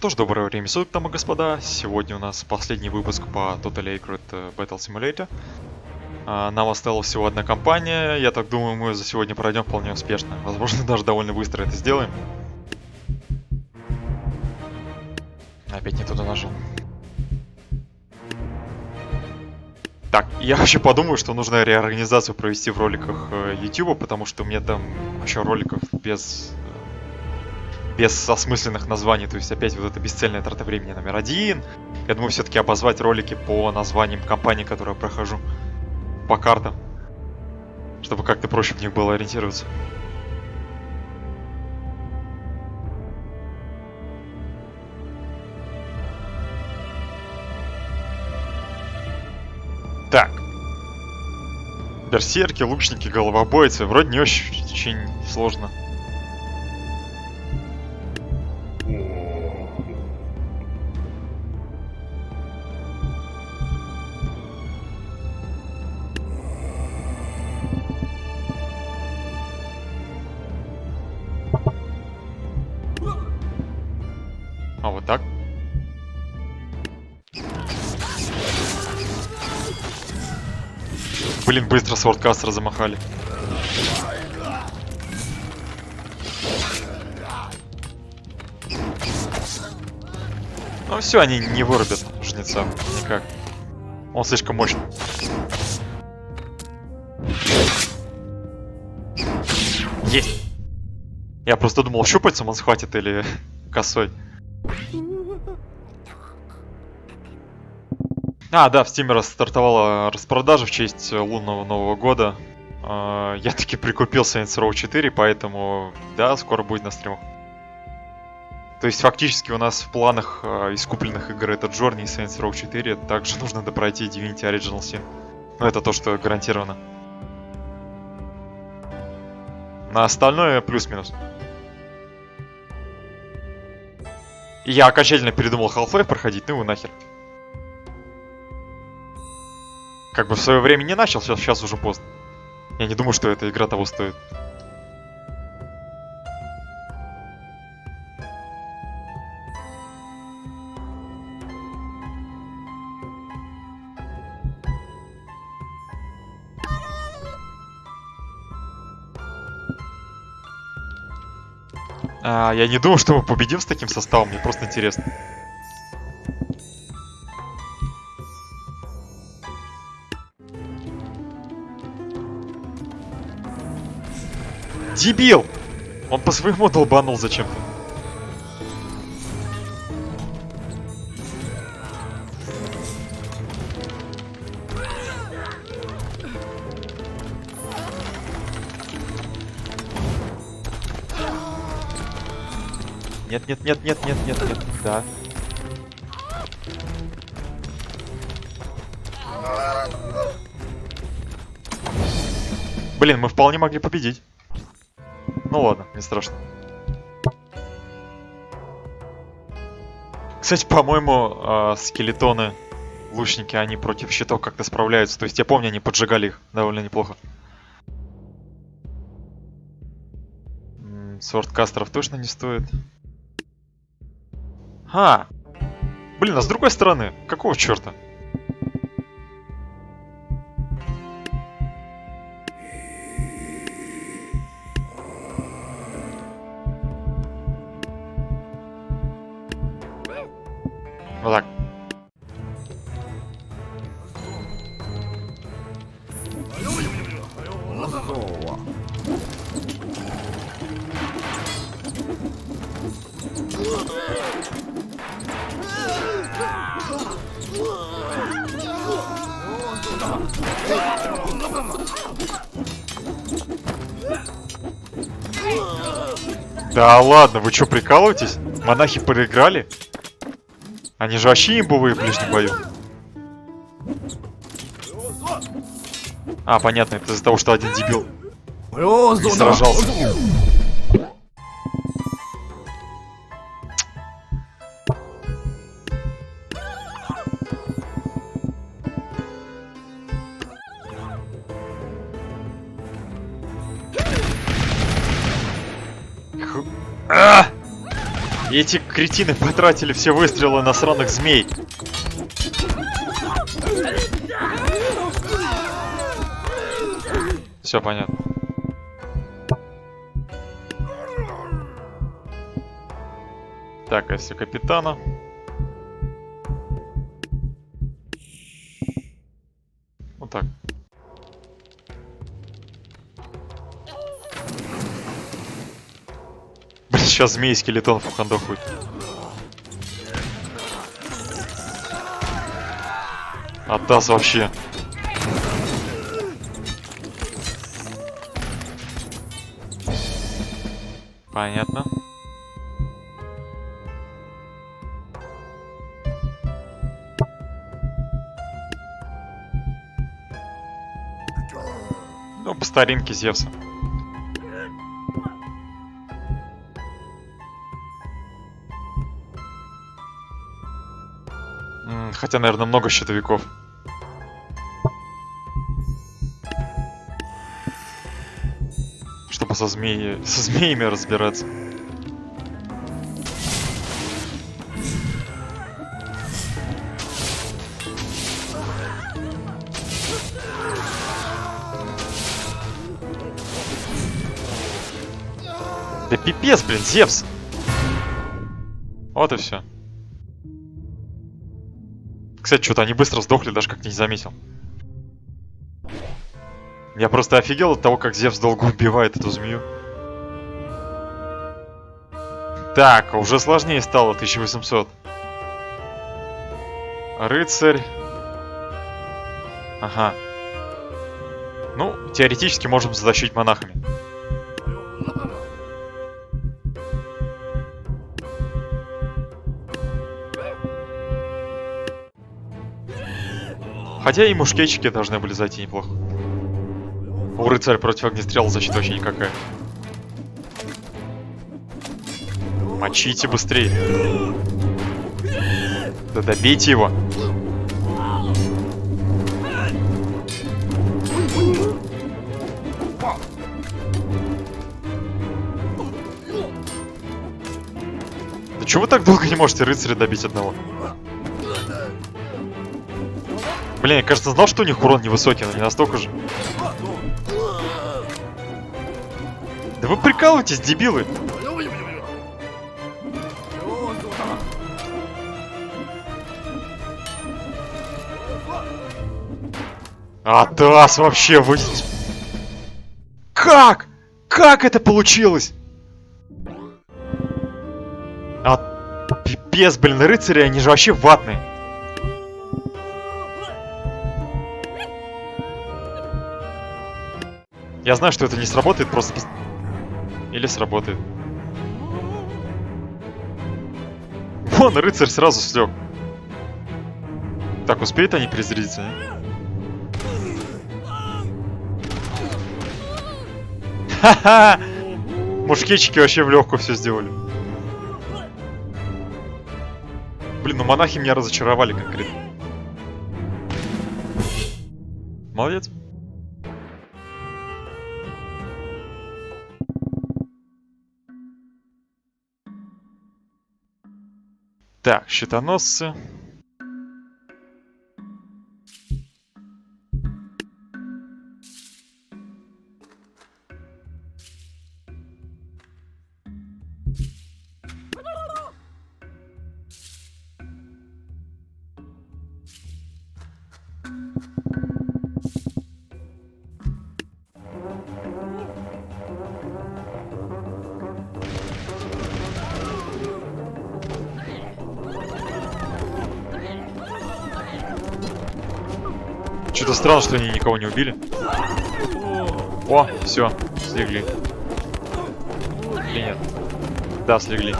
что ж, доброе время суток, дамы и господа. Сегодня у нас последний выпуск по Totally Accurate Battle Simulator. Нам осталась всего одна кампания. Я так думаю, мы за сегодня пройдем вполне успешно. Возможно, даже довольно быстро это сделаем. Опять не туда нажал. Так, я вообще подумаю, что нужно реорганизацию провести в роликах YouTube, потому что у меня там вообще роликов без осмысленных названий, то есть опять вот это бесцельная трата времени номер один. Я думаю, все-таки обозвать ролики по названиям компаний, которые я прохожу, по картам, чтобы как-то проще в них было ориентироваться. Так. Берсерки, лучники, головобойцы. Вроде не очень сложно. А вот так. Блин, быстро свордкастера замахали. Ну все, они не вырубят жнеца никак. Он слишком мощный. Есть! Я просто думал, щупальцем он схватит или косой. А, да, в Steam стартовала распродажа в честь лунного Нового года. Я таки прикупил Saints Row 4, поэтому, да, скоро будет на стримах. То есть, фактически у нас в планах из купленных игр это Journey и Saints Row 4. Также нужно допройти Divinity Original Sin. Но это то, что гарантировано. На остальное плюс-минус. И я окончательно передумал Half-Life проходить, ну его нахер. Как бы в свое время не начал, сейчас уже поздно. Я не думаю, что эта игра того стоит. Я не думаю, что мы победим с таким составом, мне просто интересно. Дебил! Он по своему долбанул зачем-то. Нет, нет, нет, нет, нет, нет, нет, да. Блин, мы вполне могли победить. Ну ладно, не страшно. Кстати, по-моему, скелетоны, лучники, они против щитов как-то справляются. То есть я помню, они поджигали их довольно неплохо. Свордкастеров точно не стоит. Блин, а с другой стороны, какого черта? Вот так. Да ладно, вы что, прикалываетесь? Монахи проиграли? Они же вообще имбовые в ближнем бою. Понятно, это из-за того, что один дебил не сражался. И эти кретины потратили все выстрелы на сраных змей. Все понятно. Так, а если капитана? Вот так. Блин, сейчас змей и скелетон в хандохует. Отдаст вообще. Понятно. Ну, по старинке Зевса. Хотя, наверное, много щитовиков. Чтобы со змеями разбираться. Да пипец, блин, Зевс! Вот и все. Кстати, что-то они быстро сдохли, даже как не заметил. Я просто офигел от того, как Зевс долго убивает эту змею. Так, уже сложнее стало, 1800. Рыцарь. Ага. Ну, теоретически можем затащить монахами. Хотя и мушкетчики должны были зайти неплохо. У рыцаря против огнестрела защита вообще никакая. Мочите быстрее. Да добейте его. Да чего вы так долго не можете рыцаря добить одного? Блин, я, кажется, знал, что у них урон невысокий, но не настолько же. Да вы прикалываетесь, дебилы! Атас вообще вы... Как? Как это получилось? Пипец, блин, рыцари, они же вообще ватные. Я знаю, что это не сработает, просто... Или сработает. Вон, рыцарь сразу слег. Так, успеют они перезарядиться, не? Ха-ха! Мушкетчики вообще в легкую все сделали. Блин, ну монахи меня разочаровали конкретно. Молодец. Так, щитоносцы. Что-то странно, что они никого не убили. О, все, слегли. Или нет? Да, слегли.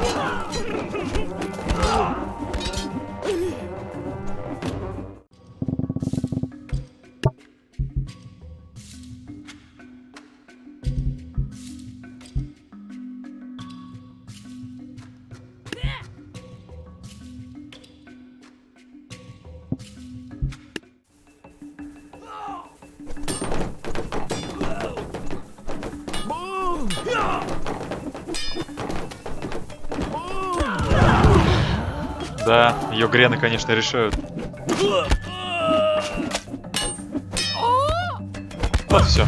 Да, ее грены, конечно, решают. Вот все.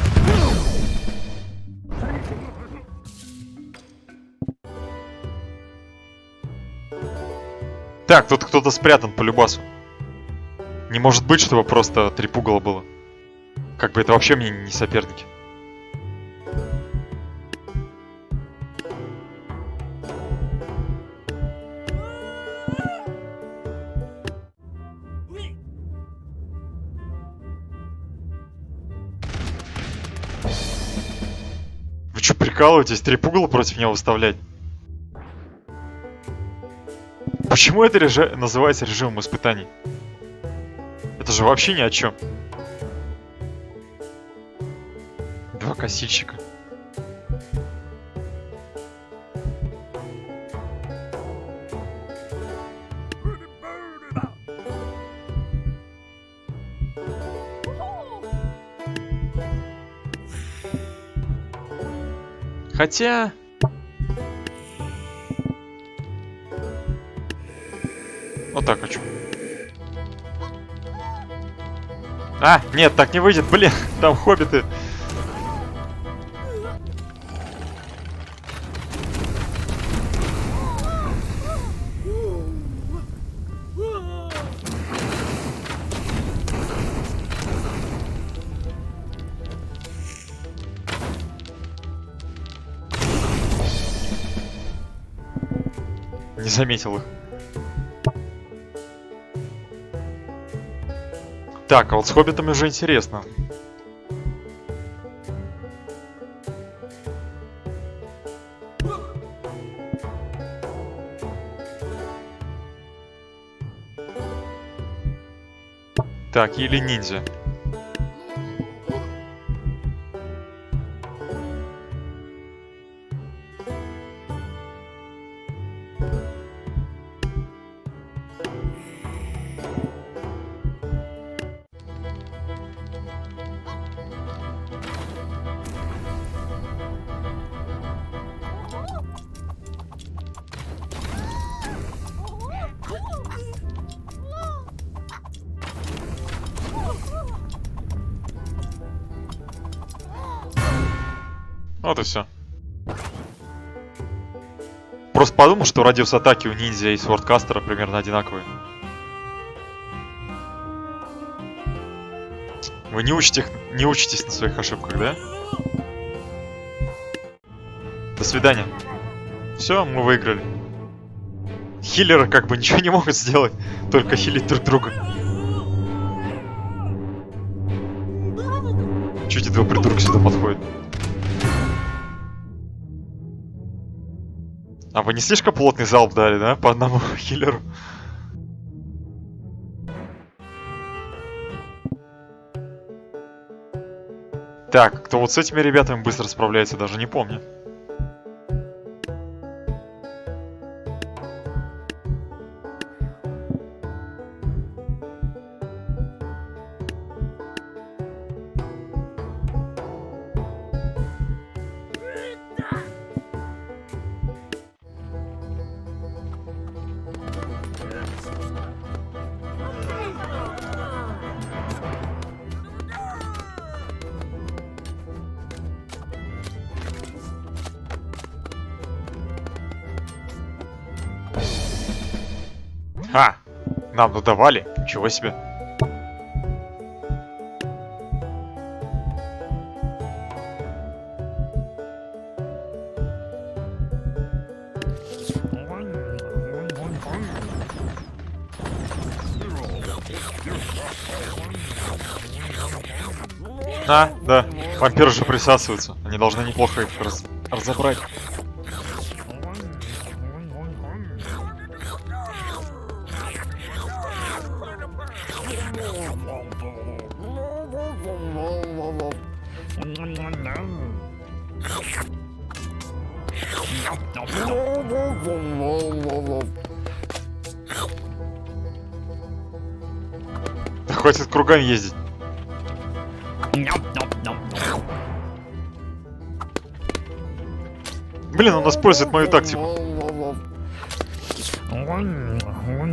Так, тут кто-то спрятан по любасу. Не может быть, чтобы просто 3 пугала было. Как бы это вообще мне не соперники. Вы что, прикалываетесь? 3 пугала против него выставлять? Почему это называется режимом испытаний? Это же вообще ни о чем. 2 косильщика. Хотя... Вот так хочу. А, нет, так не выйдет, блин, там хоббиты. Не заметил их. Так, а вот с хоббитами уже интересно. Так, или ниндзя. Вот и все. Просто подумал, что радиус атаки у ниндзя и свордкастера примерно одинаковые. Вы не учитесь на своих ошибках, да? До свидания. Все, мы выиграли. Хиллеры как бы ничего не могут сделать, только хилить друг друга. Чуть этого придурка сюда подходит. А вы не слишком плотный залп дали, да? По одному хиллеру. Так, кто вот с этими ребятами быстро справляется, даже не помню. А, нам надавали? Ничего себе. А, да, вампиры же присасываются. Они должны неплохо их разобрать. Да хватит кругами ездить. Блин, он использует мою тактику.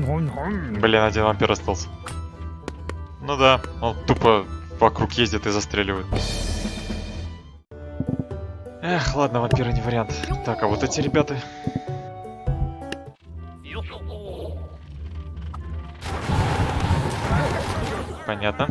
Блин, один вампир остался. Ну да, он тупо вокруг ездит и застреливает. Эх, ладно, вампиры не вариант. Так, а вот эти ребята... Понятно.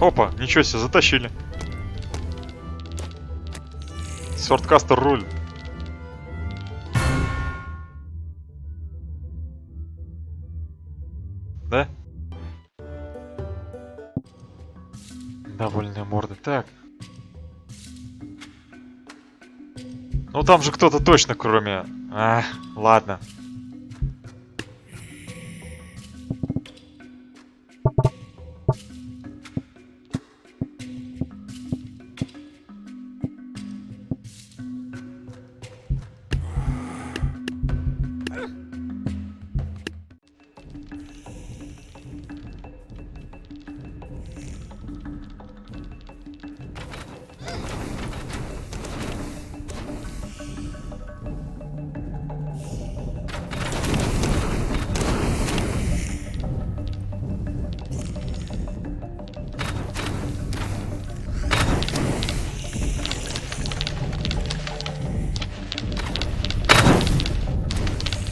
Опа, ничего себе, затащили. Сорткастер руль. Да? Довольная морда. Так. Ну там же кто-то точно, кроме... А, ладно.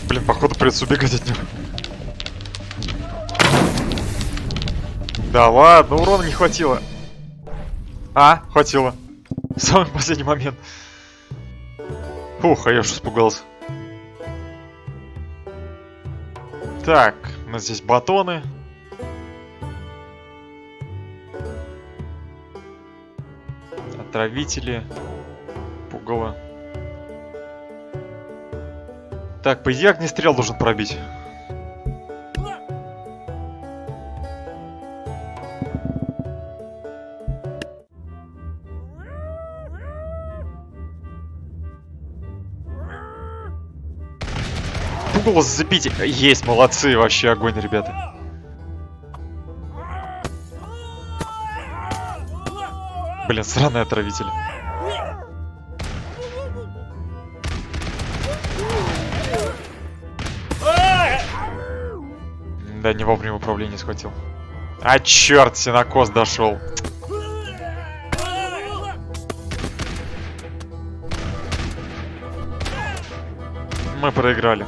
Блин, походу придется убегать от него. Да ладно, урона не хватило. А, хватило. В самый последний момент. Фух, а я уж испугался. Так, у нас здесь батоны. Отравители. Пугало. Так, по идее огнестрел должен пробить. Пугало зацепите. Есть, молодцы, вообще огонь, ребята. Блин, сраные отравители. Да, не вовремя управление схватил. А черт, сенокос дошел. Мы проиграли.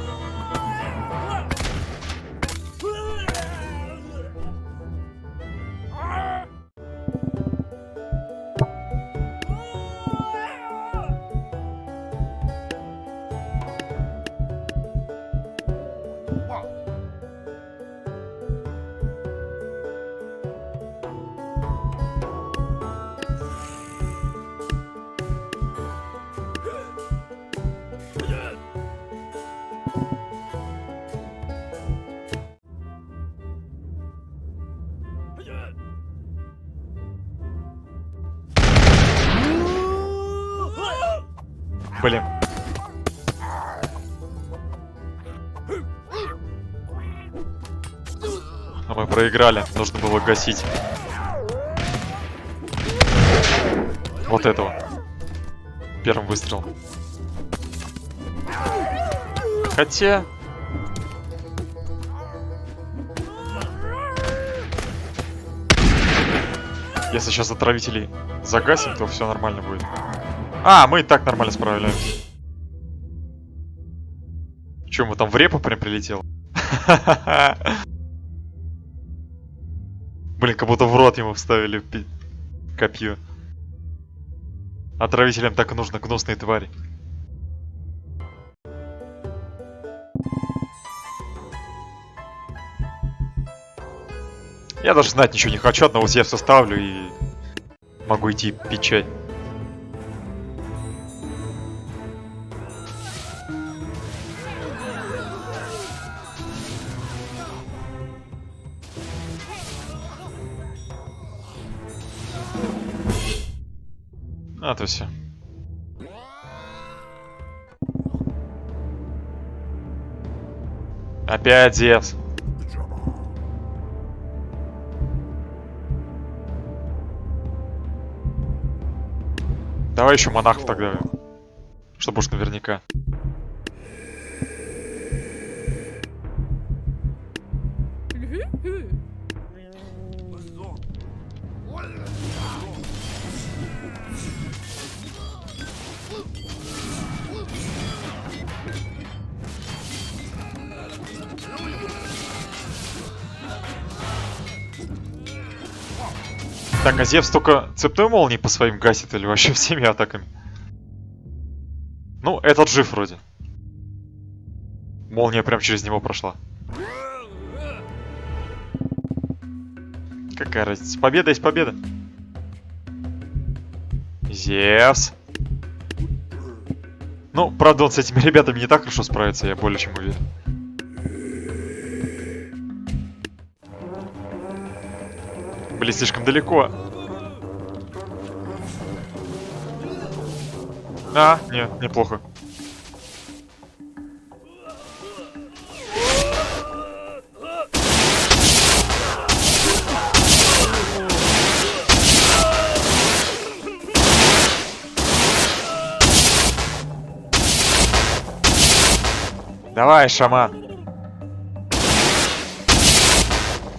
Блин. А мы проиграли. Нужно было гасить. Вот этого. Первым выстрелом. Хотя... Если сейчас отравителей загасим, то все нормально будет. А, мы и так нормально справляемся. Че, мы там в репу прям прилетело? Блин, как будто в рот ему вставили копье. Отравителям так и нужно, гнусные твари. Я даже знать ничего не хочу, одного я все ставлю и могу идти пить чай. А, то все. Опять Зевс. Давай еще монах тогда. Чтобы уж наверняка. Так, а Зевс только цепной молнией по своим гасит или вообще всеми атаками? Ну, этот жив вроде. Молния прям через него прошла. Какая разница? Победа есть победа. Зевс. Ну, правда, он с этими ребятами не так хорошо справится, я более чем уверен. Были слишком далеко. А, нет, неплохо. Давай, шаман.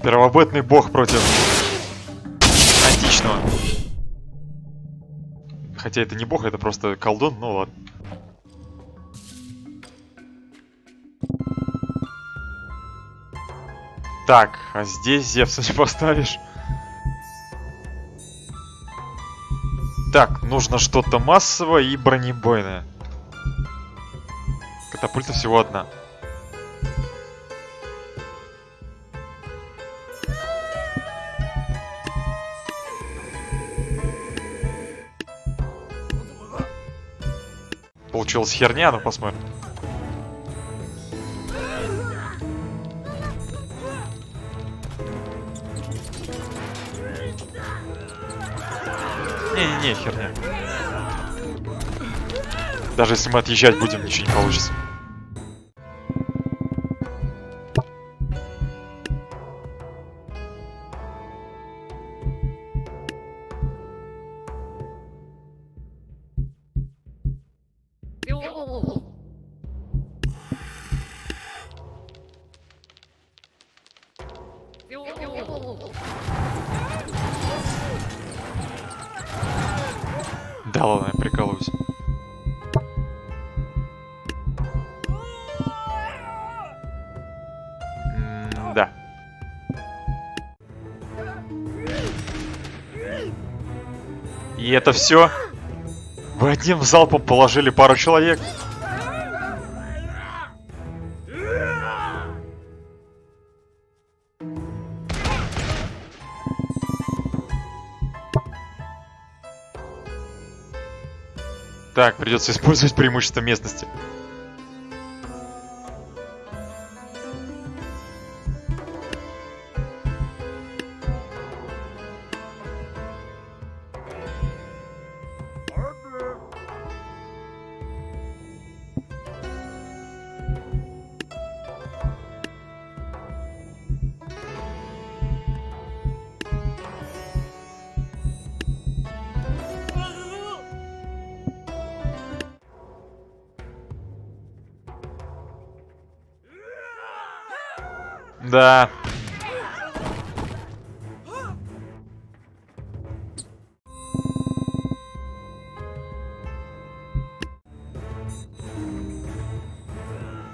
Первобытный бог против античного. Хотя это не бог, это просто колдун, ну ладно. Так, а здесь Зевса не поставишь. Так, нужно что-то массовое и бронебойное. Катапульта всего одна. Получилась херня, ну посмотрим. Не-не-не, херня. Даже если мы отъезжать будем, ничего не получится. Да ладно, я прикалываюсь. Да. И это все? Вы одним залпом положили пару человек? Так, придется использовать преимущество местности. Да.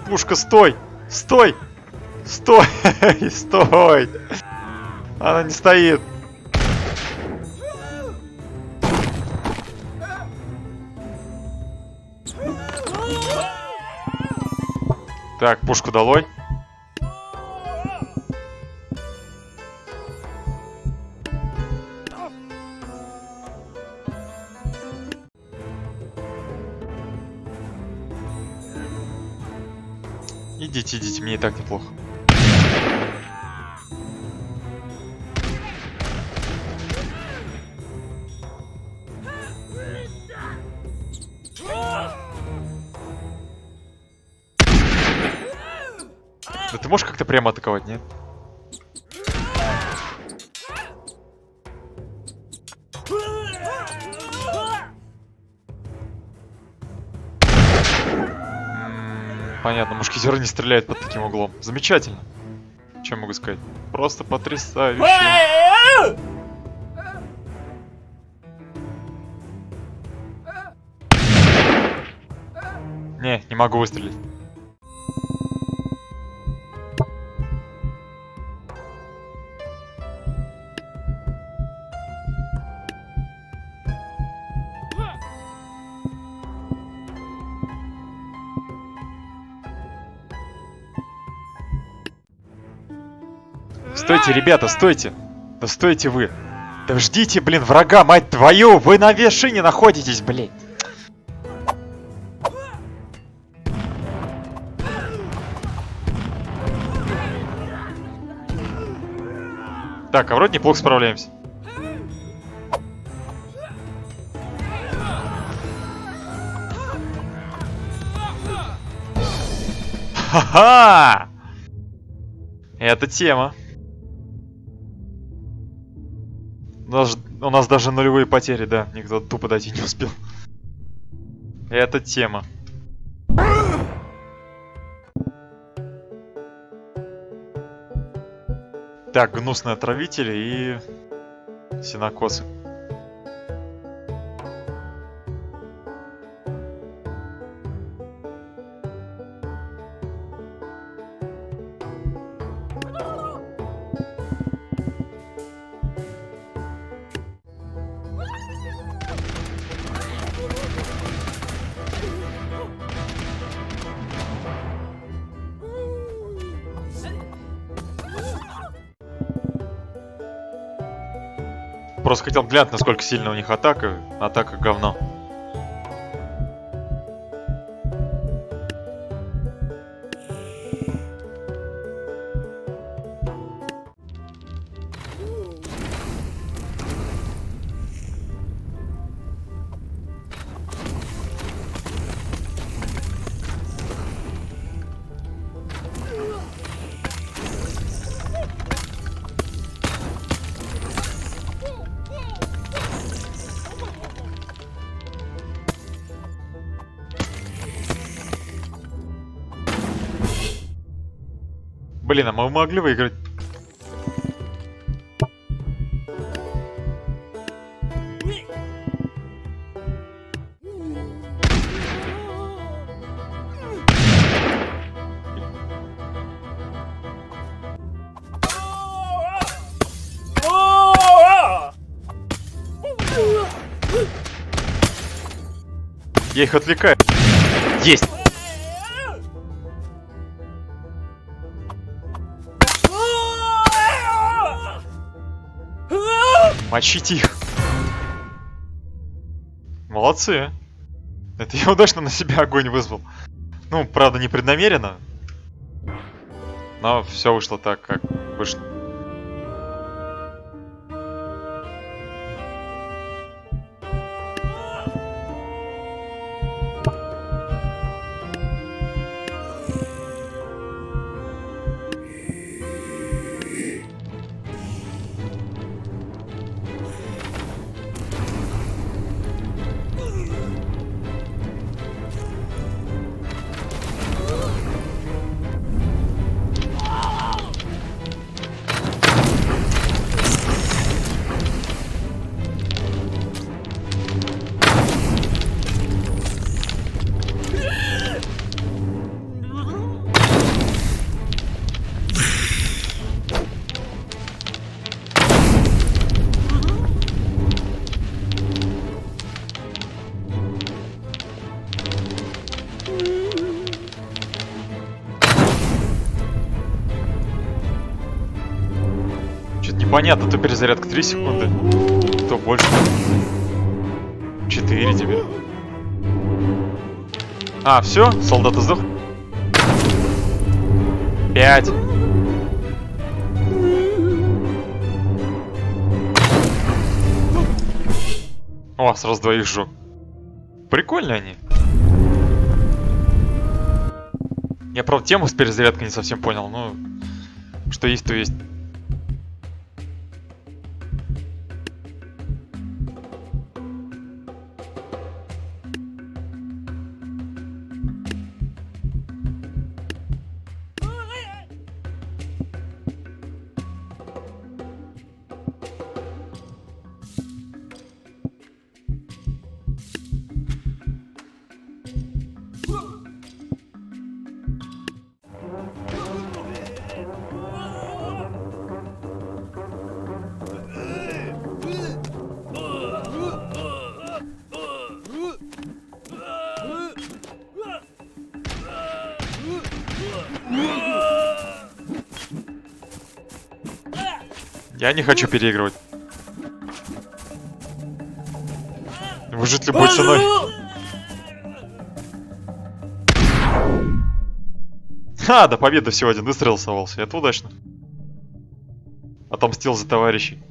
Пушка, стой! Стой! Стой! Стой! Она не стоит. Так, пушку долой. Идите, идите, мне и так неплохо. Да ты можешь как-то прямо атаковать, нет? Понятно, мушкетеры не стреляют под таким углом. Замечательно. Что могу сказать? Просто потрясающе. Не могу выстрелить. Стойте, ребята, стойте! Да стойте вы! Да ждите, блин, врага, мать твою! Вы на вершине находитесь, блин! Так, а вроде неплохо справляемся. Ха-ха! Это тема. У нас даже нулевые потери, да. Никто тупо дойти не успел. Это тема. Так, гнусные отравители и сенокосы. Просто хотел глянуть, насколько сильно у них атака. Атака говно. Блин, а мы могли выиграть? Я их отвлекаю. Есть! Мочите их. Молодцы. Это я удачно на себя огонь вызвал. Ну, правда, непреднамеренно. Но все вышло так, как вышло. Понятно, то перезарядка 3 секунды, то больше. 4 тебе. А, все, солдаты сдох. 5. О, сразу двоих сжег. Прикольно они. Я, правда, тему с перезарядкой не совсем понял, но что есть, то есть. Я не хочу переигрывать. Выжить любой ценой. Ха, до победы всего один выстрел оставался. Это удачно. Отомстил за товарищей.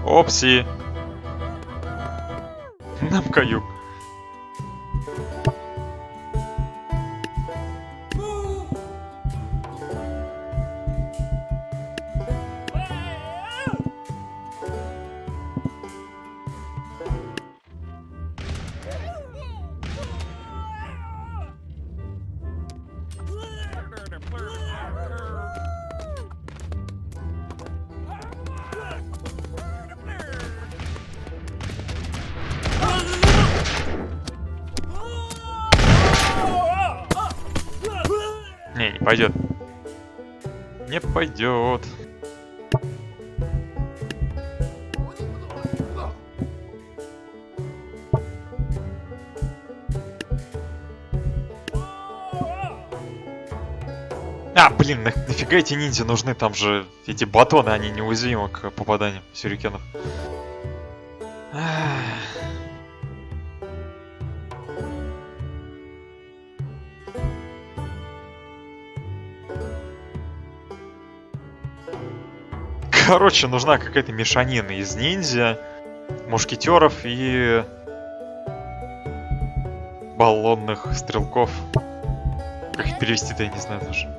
Опси. Нам каюк. Не пойдет. Не пойдет. А, блин, нафига эти ниндзя нужны? Там же эти батоны, они неуязвимы к попаданию сюрикенов. Короче, нужна какая-то мешанина из ниндзя, мушкетеров и баллонных стрелков. Как их перевести-то, я не знаю даже.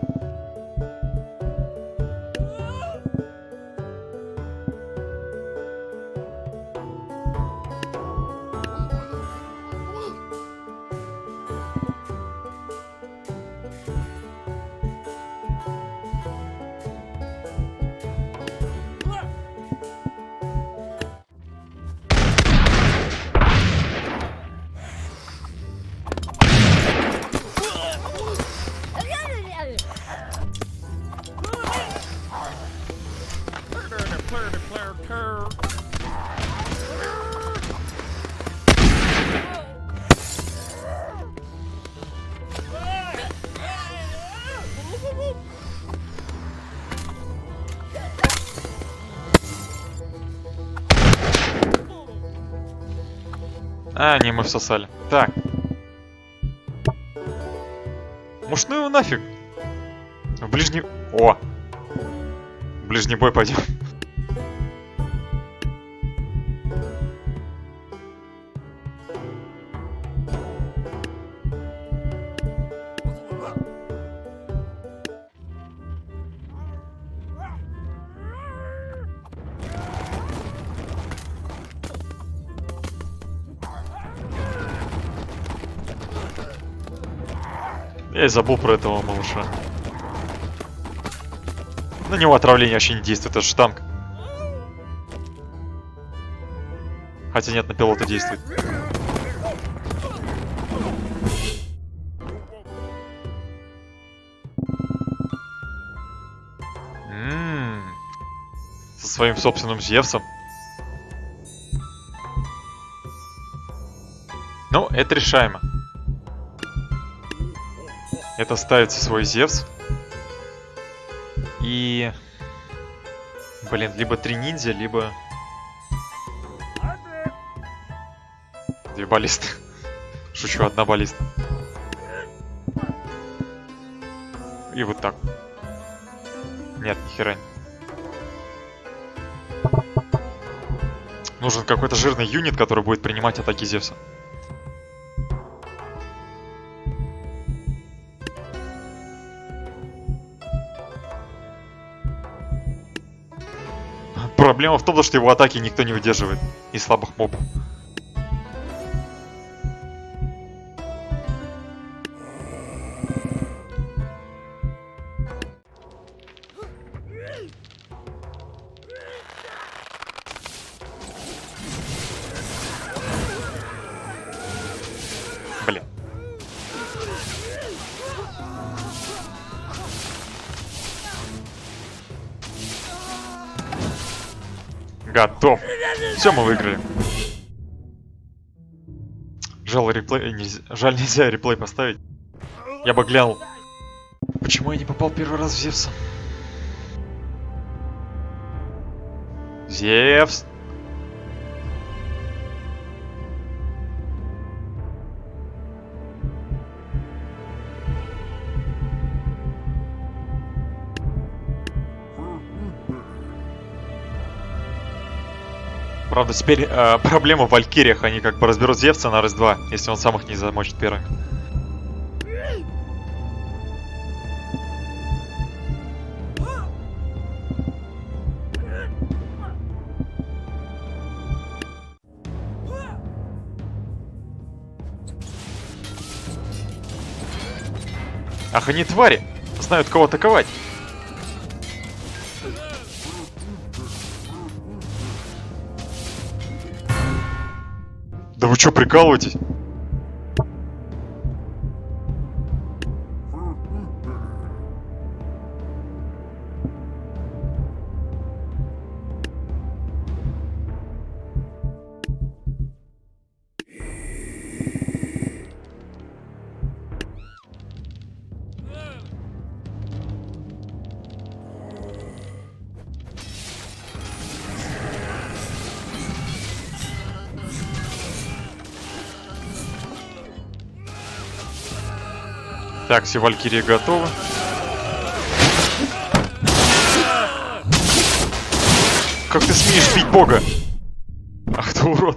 А, не, мы всосали. Так. Может, ну его нафиг? В ближний... О! В ближний бой пойдем. Я и забыл про этого малыша. На него отравление вообще не действует, это же танк. Хотя нет, на пилота действует. Со своим собственным Зевсом. Ну, это решаемо. Это ставится свой Зевс. И... Блин, либо 3 ниндзя, либо... 2 баллисты. Шучу, 1 баллиста. И вот так. Нет, нихера не. Нужен какой-то жирный юнит, который будет принимать атаки Зевса. Проблема в том, что его атаки никто не выдерживает. И слабых мобов. Блин. Готов. Все, мы выиграли. Жаль, Жаль, нельзя реплей поставить. Я бы глянул. Почему я не попал первый раз в Зевса? Зевс. Правда, теперь проблема в Валькириях. Они как бы разберут Зевса на раз-два, если он сам их не замочит первыми. Ах, они твари! Знают, кого атаковать. Да вы чё, прикалываетесь? Так, все валькирии готовы. Как ты смеешь бить бога? Ах ты урод.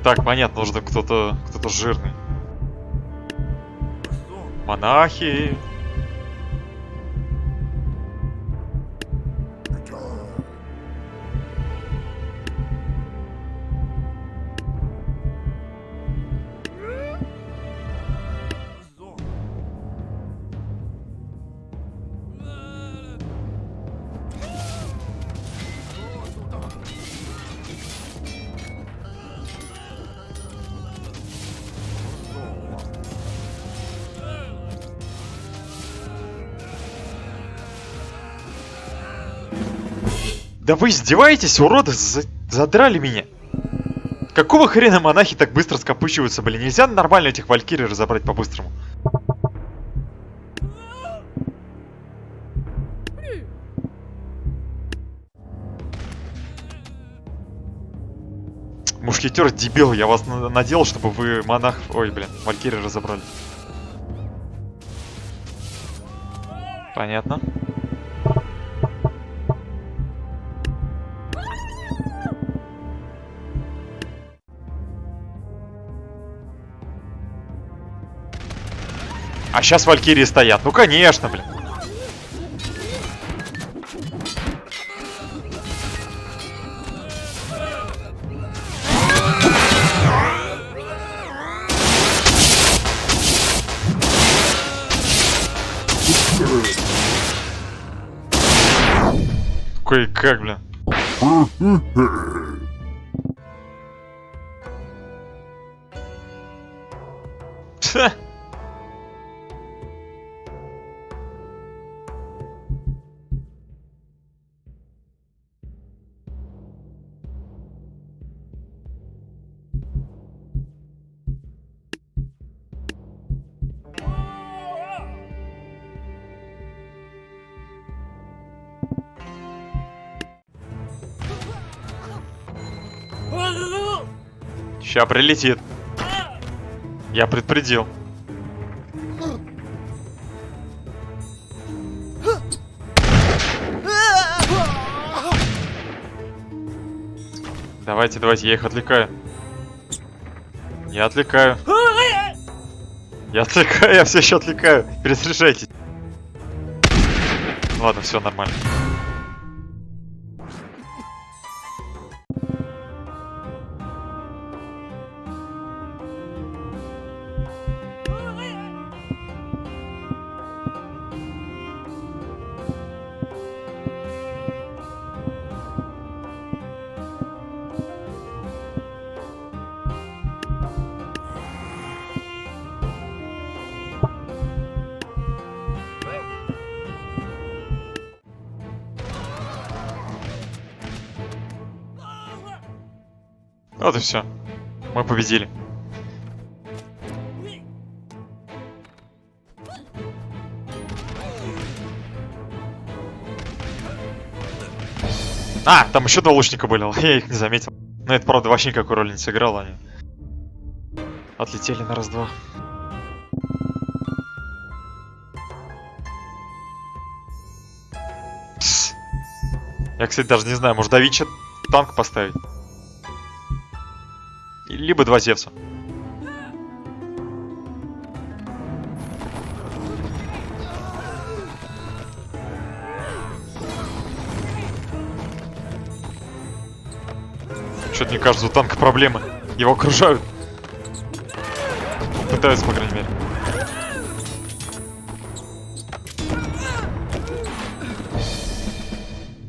Так, понятно, нужно кто-то жирный. Монахи. Да вы издеваетесь, уроды? Задрали меня. Какого хрена монахи так быстро скопычиваются, блин? Нельзя нормально этих валькирий разобрать по-быстрому? Мушкетер дебил, я вас надел, чтобы вы монах... Ой, блин, валькирий разобрали. Понятно. А сейчас валькирии стоят. Ну конечно, блин. Кое-как, блин. Ха. Ща прилетит. Я предупредил. Давайте, давайте, я их отвлекаю. Я отвлекаю. Я отвлекаю, я все еще отвлекаю. Перезаряжайтесь. Ладно, все нормально. Вот и все. Мы победили. А, там еще два лучника были, я их не заметил. Но это, правда, вообще никакой роли не сыграло. Они отлетели на раз-два. Я, кстати, даже не знаю, может, Давича танк поставить? Либо два Зевса. Что-то мне кажется, у танка проблемы. Его окружают. Пытаются, по крайней мере.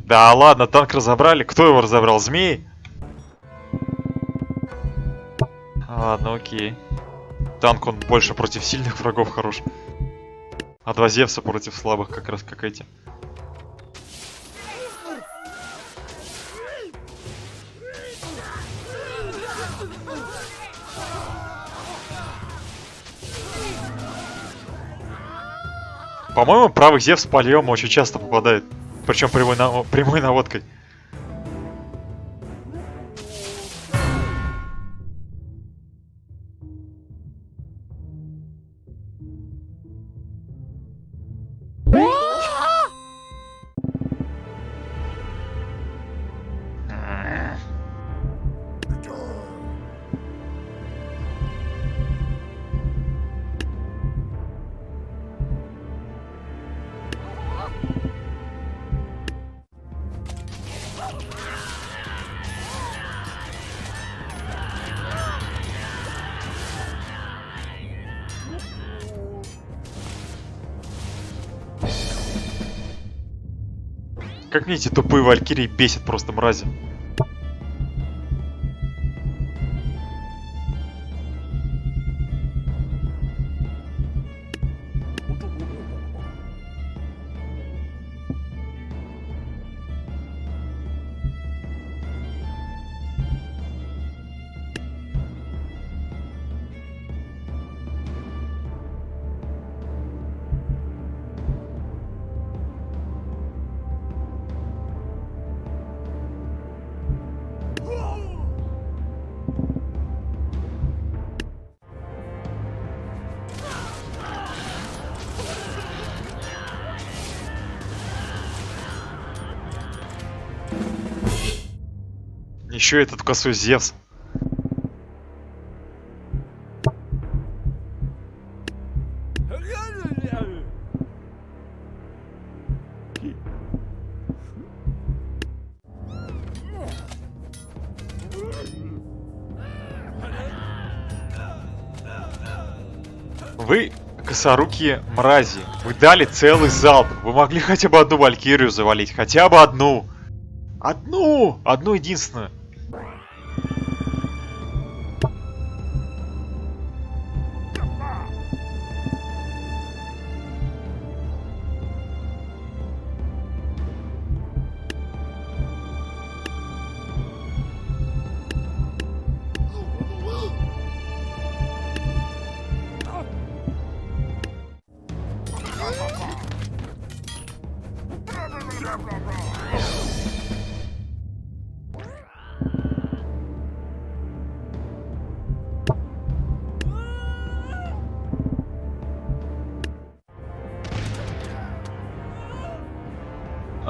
Да ладно, танк разобрали. Кто его разобрал? Змеи? Ладно, окей. Танк, он больше против сильных врагов хорош. А два Зевса против слабых, как раз как эти. По-моему, правый Зевс по левому очень часто попадает. Причем прямой наводкой. Как мне эти тупые валькирии бесят просто, мрази. Еще этот косой Зевс. Вы, косорукие мрази, вы дали целый залп. Вы могли хотя бы одну валькирию завалить. Хотя бы одну. Одну единственную.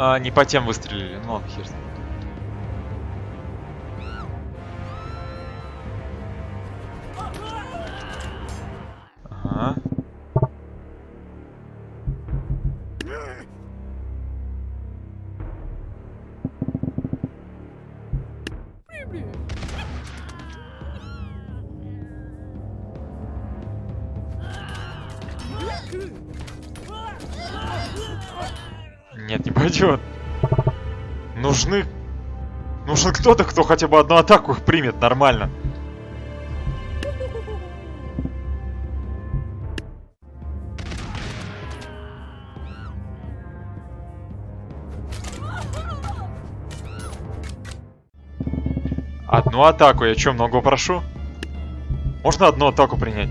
Не по тем выстрелили. Ну ладно, хер с ним. Ага. Нет, не пойдет. Нужен кто-то, кто хотя бы одну атаку их примет нормально. Одну атаку, я чё, много прошу? Можно одну атаку принять?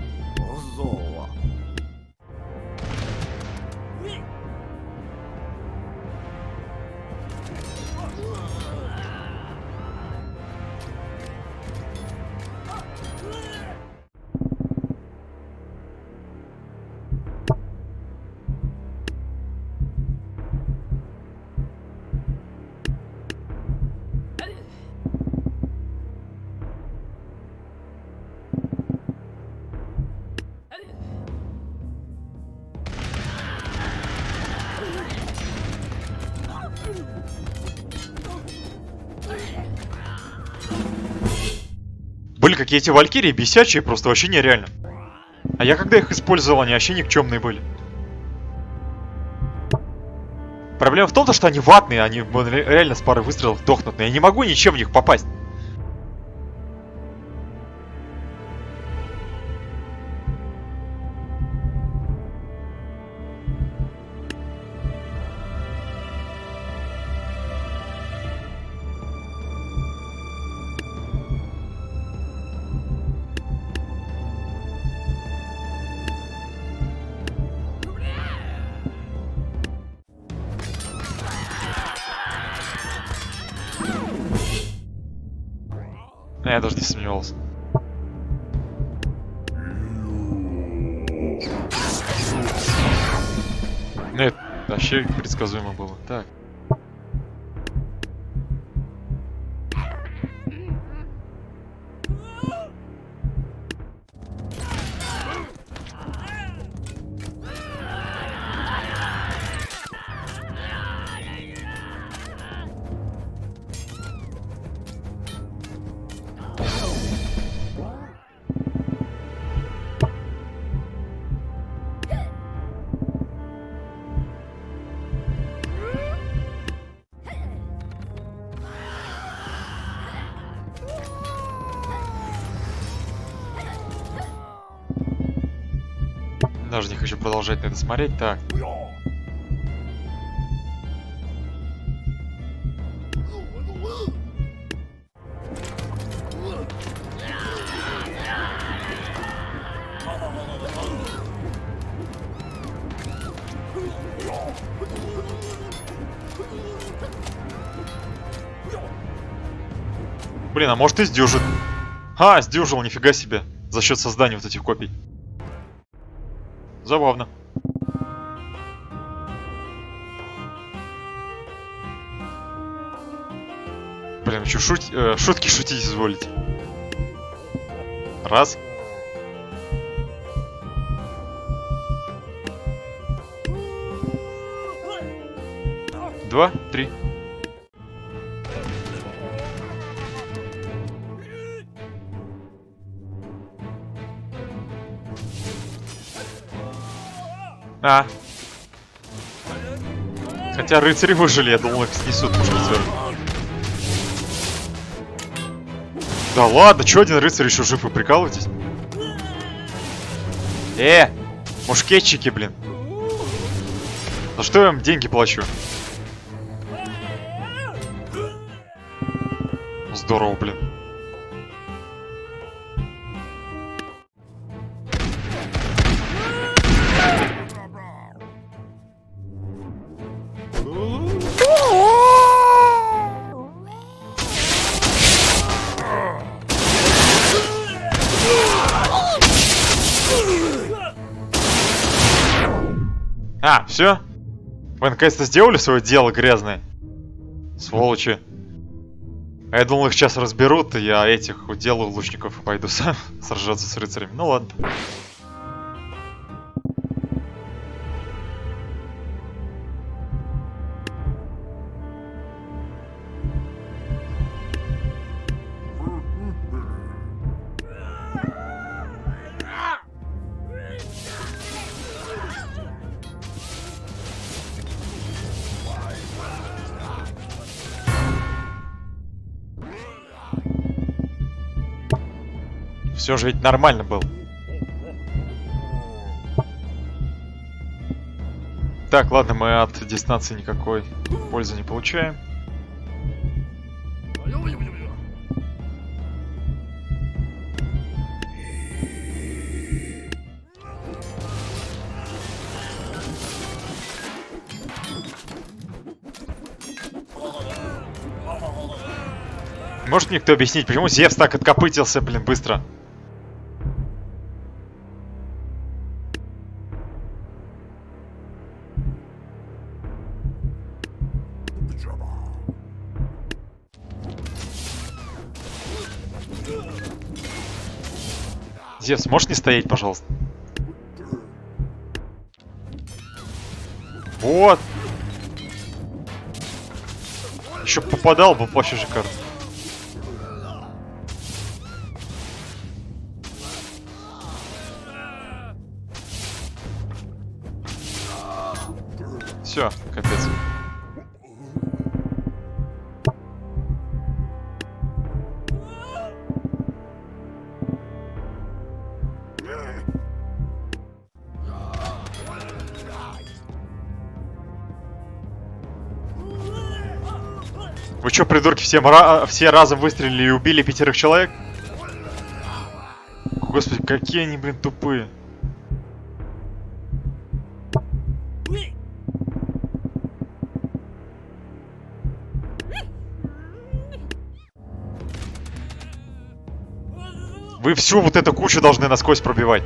Были какие эти валькирии бесячие, просто вообще нереально. А я когда их использовал, они вообще никчемные были. Проблема в том, что они ватные, они реально с пары выстрелов дохнут, но я не могу ничем в них попасть. Я даже не сомневался. Ну, это вообще предсказуемо было. Так. Даже не хочу продолжать на это смотреть. Так. Блин, а может и сдюжит. А, сдюжил, нифига себе. За счет создания вот этих копий. Забавно. Блин, еще шутки шутить изволите. Раз. Два, три. А. Хотя рыцари выжили, я думал, их снесут мушкетеры. Да ладно, чё один рыцарь еще жив, вы прикалываетесь? Мушкетчики, блин. За что я им деньги плачу? Здорово, блин. А, все? Вы наконец-то сделали свое дело грязное? Сволочи. А я думал, их сейчас разберут, и я этих уделаю лучников и пойду сам сражаться с рыцарями. Ну ладно. Все же ведь нормально было. Так, ладно, мы от дистанции никакой пользы не получаем. Может мне кто объяснить, почему Зевс так откопытился, блин, быстро? Зевс, можешь не стоять, пожалуйста? Вот. Еще попадал бы вообще шикарно. Все, капец. Вы чё, придурки, все разом выстрелили и убили 5 человек? Господи, какие они, блин, тупые. Вы всю вот эту кучу должны насквозь пробивать.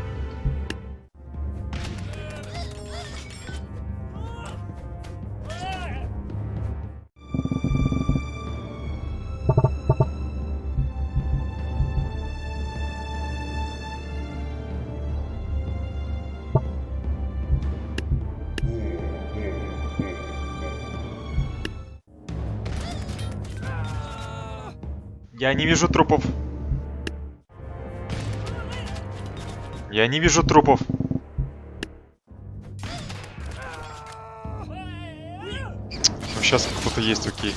Я не вижу трупов. Я не вижу трупов. Ну, сейчас кто-то есть, окей.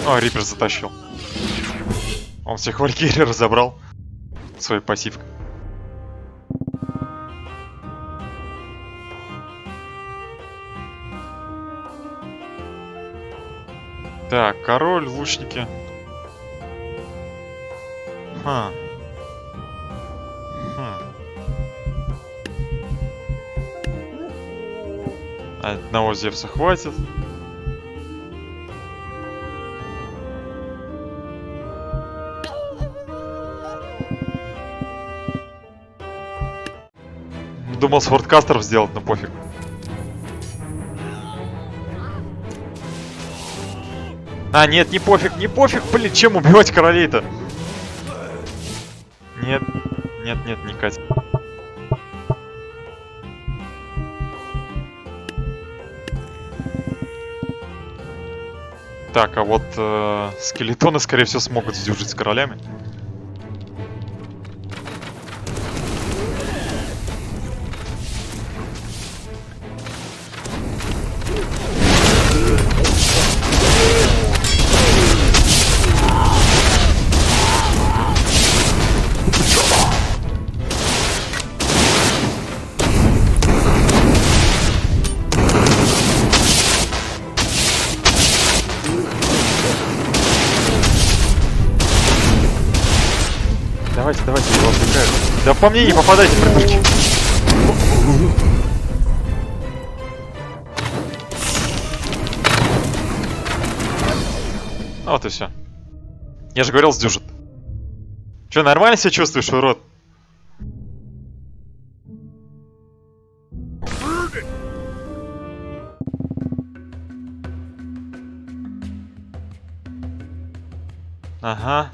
О, Риппер затащил. Он всех валькирий разобрал. Своей пассивкой. Так, король, лучники. Ха. Одного Зевса хватит. Думал свордкастеров сделать, но пофиг. А, нет, не пофиг, блин, чем убивать королей-то? Нет, нет, не катит. Так, а вот скелетоны, скорее всего, смогут сдюжить с королями. Давайте, его отвлекают. Да по мне не попадайте, придурки. Вот и все. Я же говорил, сдюжит. Че, нормально себя чувствуешь, урод? Ага.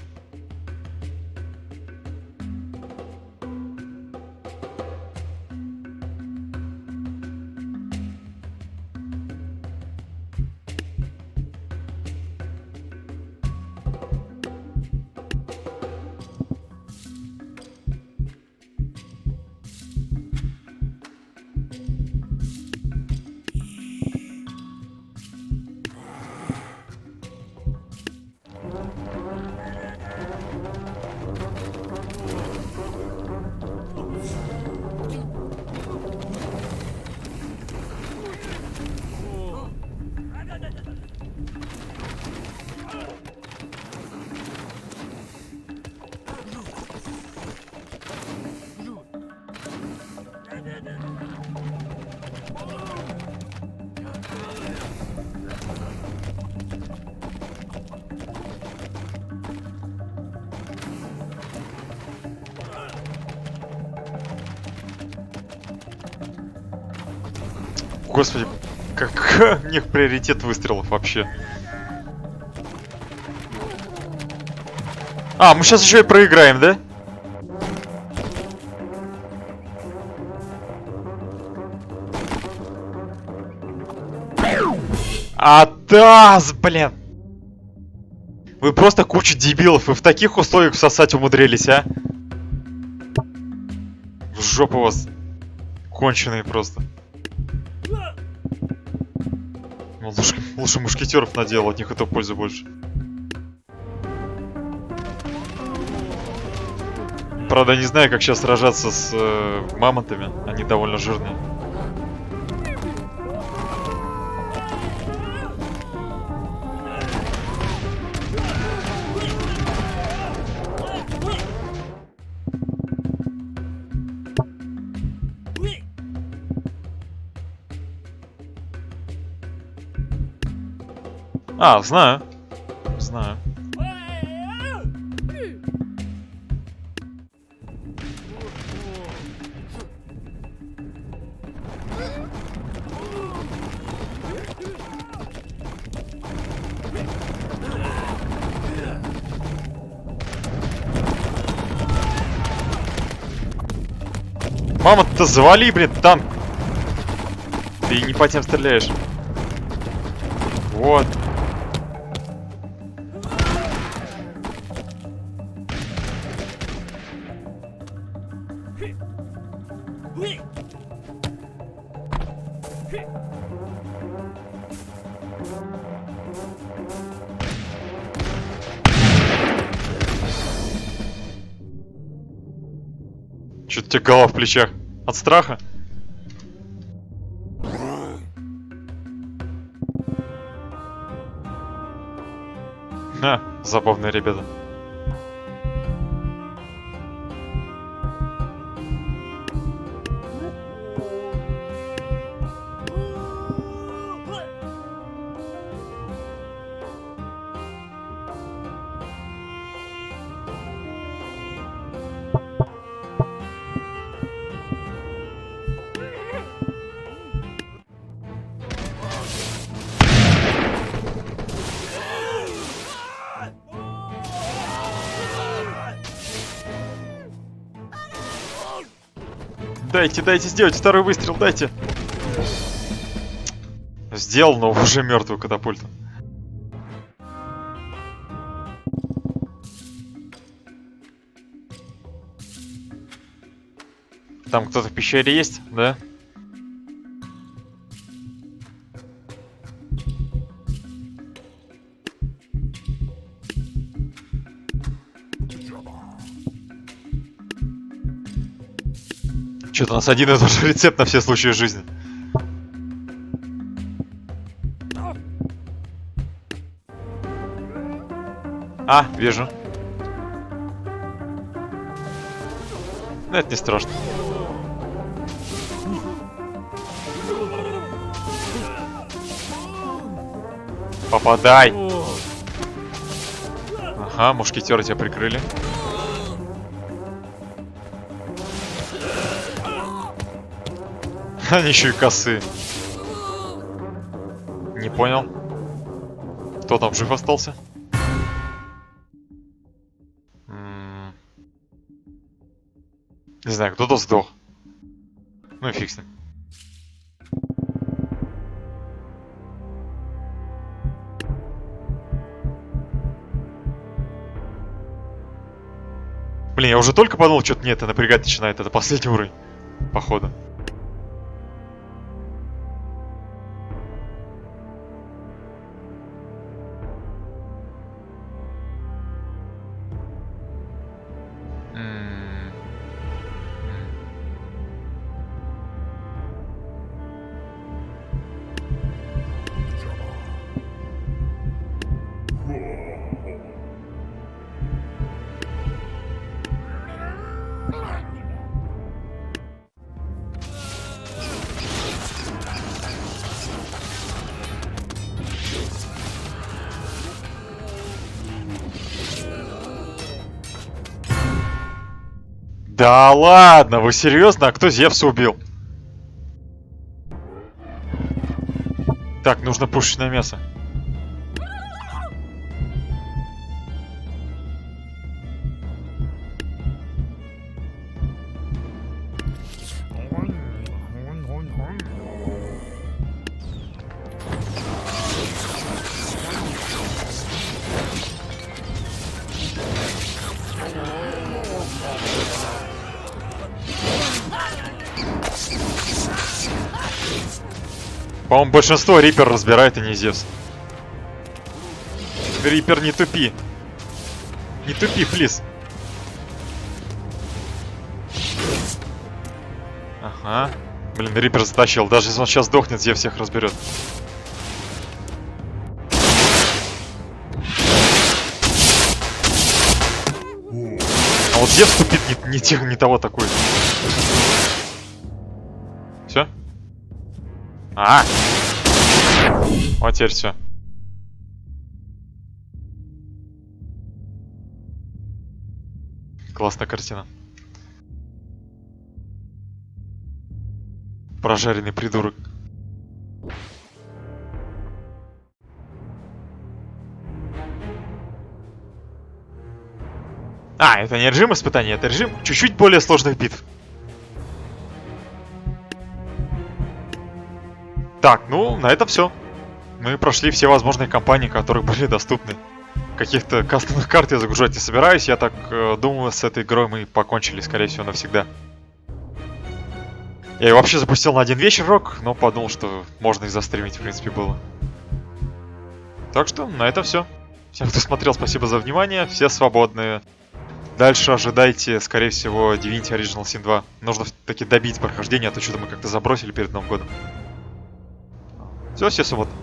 Господи, как у них приоритет выстрелов вообще. А, мы сейчас еще и проиграем, да? Атас, блин! Вы просто куча дебилов, вы в таких условиях всосать умудрились, а? В жопу вас. Конченые просто. Ну, лучше мушкетеров надел, от них это пользы больше. Правда, не знаю, как сейчас сражаться с мамонтами. Они довольно жирные. А, знаю. Знаю. Мама-то завали, блин, танк. Ты не по тем стреляешь. Вот. Чё-то тебе голова в плечах. От страха? Ха, забавные ребята. Дайте сделать второй выстрел, дайте. Сделал, но уже мертвую катапульту. Там кто-то в пещере есть, да? Что-то у нас один и тот же рецепт на все случаи жизни. А, вижу. Но это не страшно. Попадай! Ага, мушкетеры тебя прикрыли. Они еще и косые. Не понял. Кто там жив остался? Не знаю, кто-то сдох. Ну и фиг с ним. Блин, я уже только подумал, что-то мне это напрягать начинает. Это последний уровень, походу. Да ладно, вы серьезно? А кто Зевса убил? Так, нужно пушечное мясо. По-моему, большинство Риппер разбирает, и не Зевс. Риппер, не тупи. Не тупи, плиз. Ага. Блин, Риппер затащил. Даже если он сейчас сдохнет, Зевс всех разберет. А вот Зевс тупит не того такой. Все? Вот теперь все. Классная картина. Прожаренный придурок. Это не режим испытания, это режим чуть-чуть более сложных битв. Так, ну, на этом все. Мы прошли все возможные кампании, которые были доступны. Каких-то кастомных карт я загружать не собираюсь. Я так думаю, с этой игрой мы покончили, скорее всего, навсегда. Я ее вообще запустил на один вечерок, но подумал, что можно и застримить, в принципе, было. Так что, на этом все. Всем, кто смотрел, спасибо за внимание. Все свободные. Дальше ожидайте, скорее всего, Divinity Original Sin 2. Нужно таки добить прохождение, а то что-то мы как-то забросили перед Новым годом. Все свободны.